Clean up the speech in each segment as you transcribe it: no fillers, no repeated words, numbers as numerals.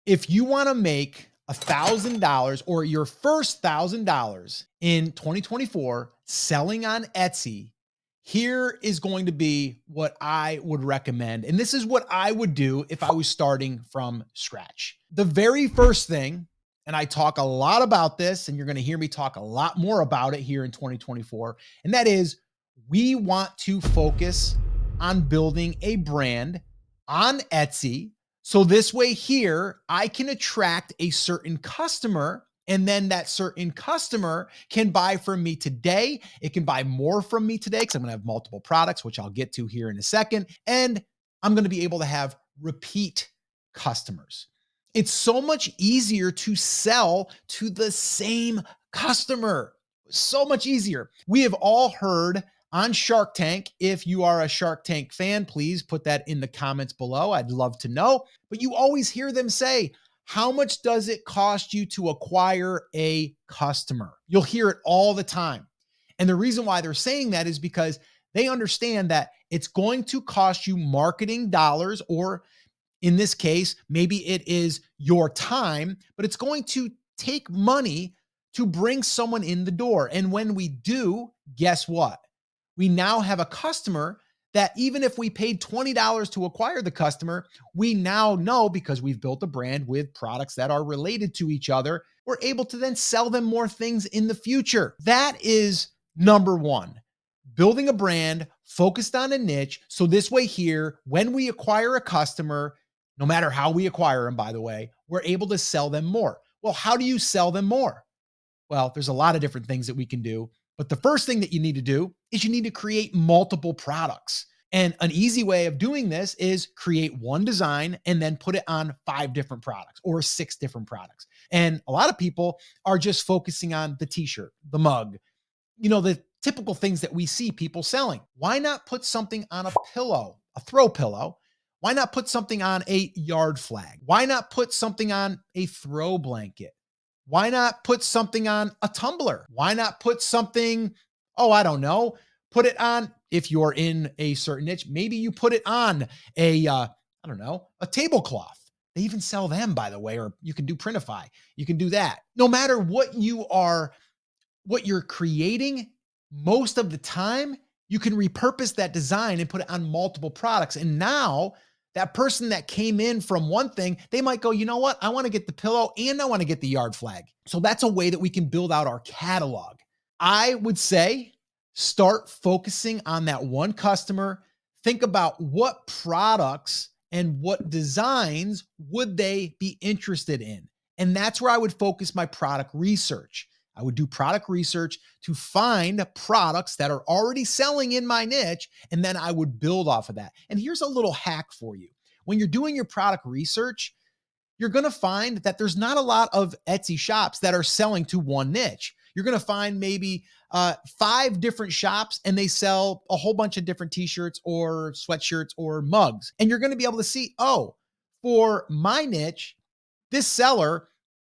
If you want to make $1,000 or your first $1,000 in 2024 selling on Etsy, here is going to be what I would recommend. And this is what I would do if I was starting from scratch. The very first thing, and I talk a lot about this, and you're going to hear me talk a lot more about it here in 2024, and that is we want to focus on building a brand on Etsy. So this way here, I can attract a certain customer, and then that certain customer can buy from me today. It can buy more from me today because I'm going to have multiple products, which I'll get to here in a second. And I'm going to be able to have repeat customers. It's so much easier to sell to the same customer. So much easier. We have all heard on Shark Tank. If you are a Shark Tank fan, please put that in the comments below. I'd love to know. But you always hear them say, how much does it cost you to acquire a customer? You'll hear it all the time. And the reason why they're saying that is because they understand that it's going to cost you marketing dollars, or in this case, maybe it is your time, but it's going to take money to bring someone in the door. And when we do, guess what? We now have a customer that even if we paid $20 to acquire the customer, we now know, because we've built a brand with products that are related to each other, we're able to then sell them more things in the future. That is number one, building a brand focused on a niche. So this way here, when we acquire a customer, no matter how we acquire them, by the way, we're able to sell them more. Well, how do you sell them more? Well, there's a lot of different things that we can do. But the first thing that you need to do is you need to create multiple products. And an easy way of doing this is create one design and then put it on 5 different products or 6 different products. And a lot of people are just focusing on the t-shirt, the mug, the typical things that we see people selling. Why not put something on a pillow, a throw pillow? Why not put something on a yard flag? Why not put something on a throw blanket? Why not put something on a tumbler? Why not put something, I don't know, put it on, if you're in a certain niche, maybe you put it on a tablecloth. They even sell them, by the way, or you can do Printify. You can do that. No matter what you're creating, most of the time, you can repurpose that design and put it on multiple products. And now that person that came in from one thing, they might go, you know what? I want to get the pillow and I want to get the yard flag. So that's a way that we can build out our catalog. I would say start focusing on that one customer. Think about what products and what designs would they be interested in. And that's where I would focus my product research. I would do product research to find products that are already selling in my niche, and then I would build off of that. And here's a little hack for you. When you're doing your product research, you're going to find that there's not a lot of Etsy shops that are selling to one niche. You're going to find maybe 5 different shops and they sell a whole bunch of different t-shirts or sweatshirts or mugs. And you're going to be able to see, for my niche, this seller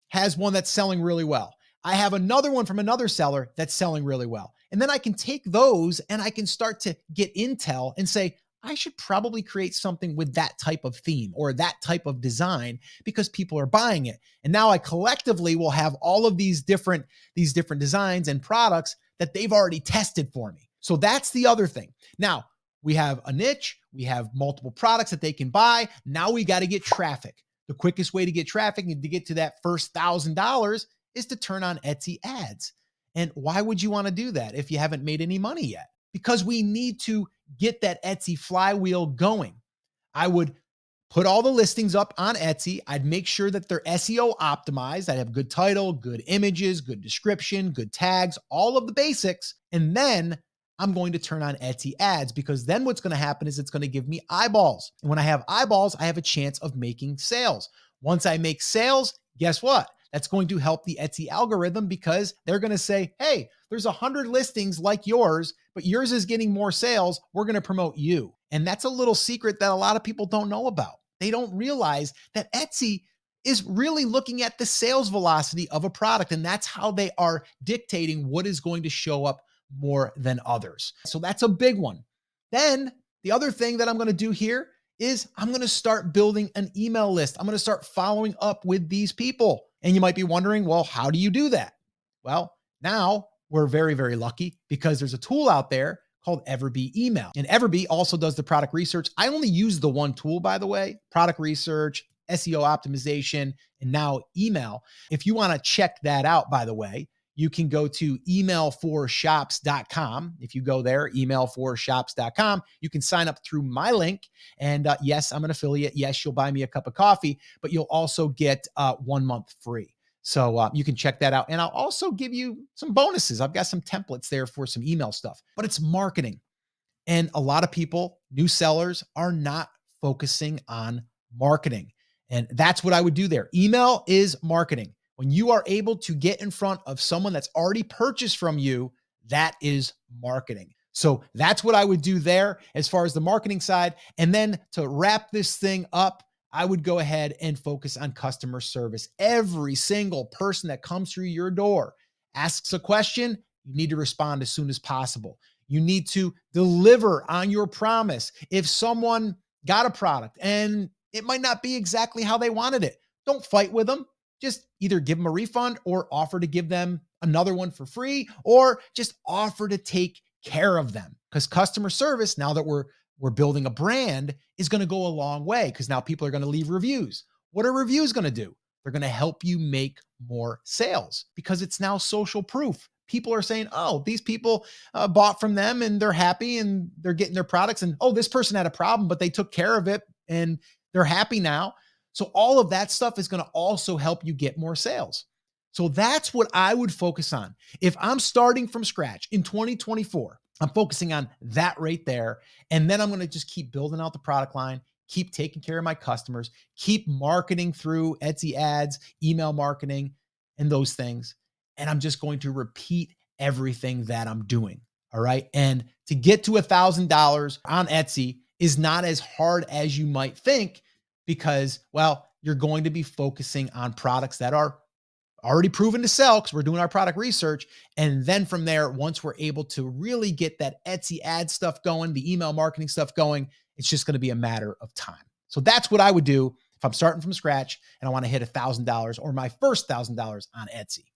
has one that's selling really well. I have another one from another seller that's selling really well. And then I can take those and I can start to get intel and say, I should probably create something with that type of theme or that type of design because people are buying it. And now I collectively will have all of these different designs and products that they've already tested for me. So that's the other thing. Now we have a niche, we have multiple products that they can buy. Now we got to get traffic. The quickest way to get traffic and to get to that first $1,000 is to turn on Etsy ads. And why would you want to do that if you haven't made any money yet? Because we need to get that Etsy flywheel going. I would put all the listings up on Etsy. I'd make sure that they're SEO optimized. I'd have good title, good images, good description, good tags, all of the basics. And then I'm going to turn on Etsy ads, because then what's going to happen is it's going to give me eyeballs. And when I have eyeballs, I have a chance of making sales. Once I make sales, guess what? That's going to help the Etsy algorithm, because they're going to say, hey, there's 100 listings like yours, but yours is getting more sales. We're going to promote you. And that's a little secret that a lot of people don't know about. They don't realize that Etsy is really looking at the sales velocity of a product. And that's how they are dictating what is going to show up more than others. So that's a big one. Then the other thing that I'm going to do here is I'm going to start building an email list. I'm going to start following up with these people. And you might be wondering, well, how do you do that? Well, now we're very, very lucky because there's a tool out there called Everbee Email. And Everbee also does the product research. I only use the one tool, by the way, product research, SEO optimization, and now email. If you want to check that out, by the way, you can go to email4shops.com. If you go there, email4shops.com, you can sign up through my link. And yes, I'm an affiliate. Yes, you'll buy me a cup of coffee, but you'll also get 1 month free. So you can check that out. And I'll also give you some bonuses. I've got some templates there for some email stuff, but it's marketing. And a lot of people, new sellers, are not focusing on marketing. And that's what I would do there. Email is marketing. When you are able to get in front of someone that's already purchased from you, that is marketing. So that's what I would do there as far as the marketing side. And then to wrap this thing up, I would go ahead and focus on customer service. Every single person that comes through your door asks a question, you need to respond as soon as possible. You need to deliver on your promise. If someone got a product and it might not be exactly how they wanted it, don't fight with them. Just either give them a refund or offer to give them another one for free, or just offer to take care of them. Because customer service, now that we're building a brand, is going to go a long way, because now people are going to leave reviews. What are reviews going to do? They're going to help you make more sales because it's now social proof. People are saying, oh, these people bought from them and they're happy and they're getting their products. And oh, this person had a problem, but they took care of it and they're happy now. So all of that stuff is going to also help you get more sales. So that's what I would focus on. If I'm starting from scratch in 2024, I'm focusing on that right there. And then I'm going to just keep building out the product line, keep taking care of my customers, keep marketing through Etsy ads, email marketing, and those things. And I'm just going to repeat everything that I'm doing. All right. And to get to $1,000 on Etsy is not as hard as you might think, because, well, you're going to be focusing on products that are already proven to sell, because we're doing our product research. And then from there, once we're able to really get that Etsy ad stuff going, the email marketing stuff going, it's just going to be a matter of time. So that's what I would do if I'm starting from scratch and I want to hit $1,000 or my first $1,000 on Etsy.